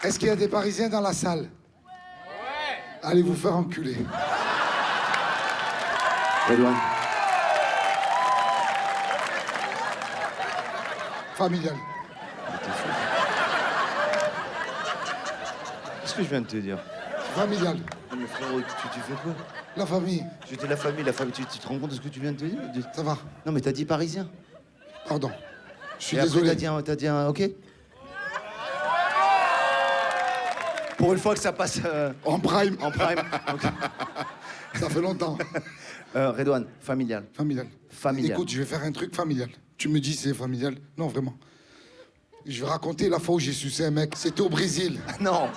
Est-ce qu'il y a des Parisiens dans la salle? Ouais. Allez vous faire enculer. Redouane. Familial. Qu'est-ce que je viens de te dire? Familial. Non, mais frérot, tu fais quoi? La famille. J'étais la famille, tu te rends compte de ce que tu viens de te dire? Ça va. Non, mais t'as dit parisien. Pardon. Je suis Et désolé. Après, t'as dit un OK? Pour une fois que ça passe En prime. en prime. Ok. Ça fait longtemps. Redouane, familial. Familial. Familial. Écoute, je vais faire un truc familial. Tu me dis c'est familial? Non, vraiment. Je vais raconter la fois où j'ai sucé un mec. C'était au Brésil. Non.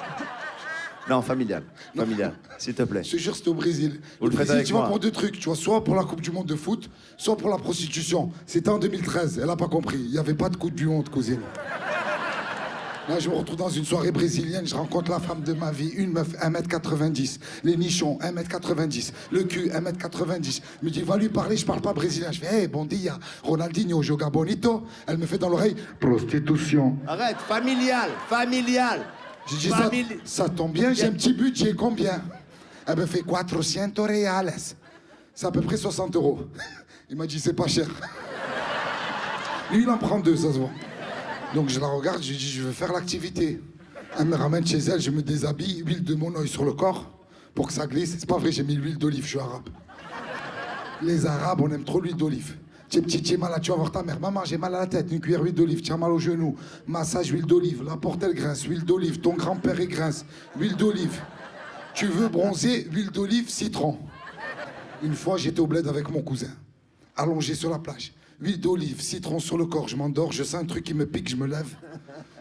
Non, familial. Familial, s'il te plaît. Je te jure, c'était au Brésil. Vous le faites Brésil, avec tu vois, moi. pour deux trucs. Tu vois, soit pour la Coupe du Monde de foot, soit pour la prostitution. C'était en 2013. Elle n'a pas compris. Il n'y avait pas de Coupe du Monde, cousine. Là, je me retrouve dans une soirée brésilienne, je rencontre la femme de ma vie, une meuf, 1m90. Les nichons, 1m90. Le cul, 1m90. Elle me dit, va lui parler, je parle pas brésilien. Je fais, hey, bon dia, Ronaldinho, joga bonito. Elle me fait dans l'oreille, prostitution. Arrête, familial, familial. J'ai dit, ça tombe bien, j'ai un petit budget, combien? Elle me fait 400 reales. C'est à peu près 60 €. Il m'a dit, c'est pas cher. Lui, il en prend deux, ça se voit. Donc je la regarde, je lui dis, je veux faire l'activité. Elle me ramène chez elle, je me déshabille, huile de monoï sur le corps, pour que ça glisse. C'est pas vrai, j'ai mis l'huile d'olive, je suis arabe. Les Arabes, on aime trop l'huile d'olive. Tu es malade, tu vas voir ta mère. Maman, j'ai mal à la tête, une cuillère d'huile d'olive. Tu as mal au genou. Massage, huile d'olive. La porte, elle grince, huile d'olive. Ton grand-père, il grince, huile d'olive. Tu veux bronzer, huile d'olive, citron. Une fois, j'étais au bled avec mon cousin, allongé sur la plage. Huile d'olive, citron sur le corps, je m'endors, je sens un truc qui me pique, je me lève.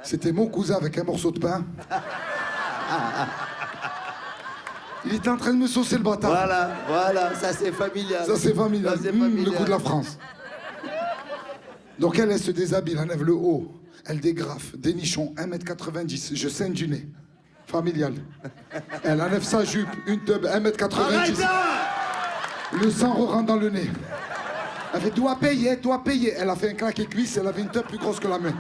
C'était mon cousin avec un morceau de pain. Il était en train de me saucer le bâtard. Voilà, ça c'est familial. Ça c'est familial. Ça, c'est familial. Le coup de la France. Donc elle se déshabille, elle enlève le haut, elle dégrafe, des nichons, 1m90, je saigne du nez. Familial. Elle enlève sa jupe, une teub, 1m90. Arrête là! Le sang rentre dans le nez. Elle fait, dois payer, dois payer. Elle a fait un claquet cuisse, elle avait une teub plus grosse que la main.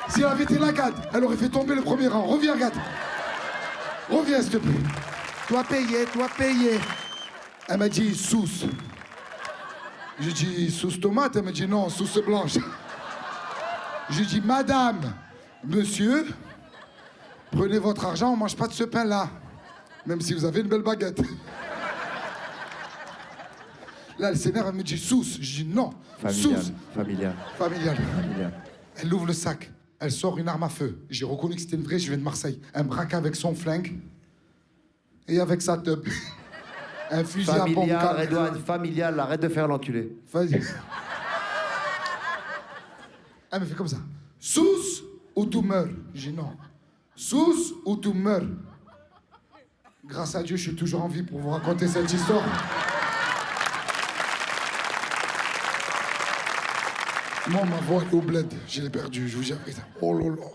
Si elle avait été la Gad, elle aurait fait tomber le premier rang. Reviens, Gad. Reviens, s'il te plaît. Dois payer, dois payer. Elle m'a dit, sauce. J'ai dit, sauce tomate. Elle m'a dit, non, sauce blanche. J'ai dit, madame, monsieur, prenez votre argent, on ne mange pas de ce pain-là. Même si vous avez une belle baguette. Là, elle s'énerve, elle me dit, sauce. Je dis, non, sauce. Familial. Familial. Elle ouvre le sac. Elle sort une arme à feu. J'ai reconnu que c'était une vraie, je viens de Marseille. Un braque avec son flingue et avec sa teub. Un fusil à pompe. Familial, Redouane, familial, arrête de faire l'enculé. Vas-y. Elle me fait comme ça. Sous ou tu meurs? J'ai dit non. Sous ou tu meurs? Grâce à Dieu, je suis toujours en vie pour vous raconter cette histoire. Moi, ma voix est au bled. Je l'ai perdue, je vous jure. Oh là là.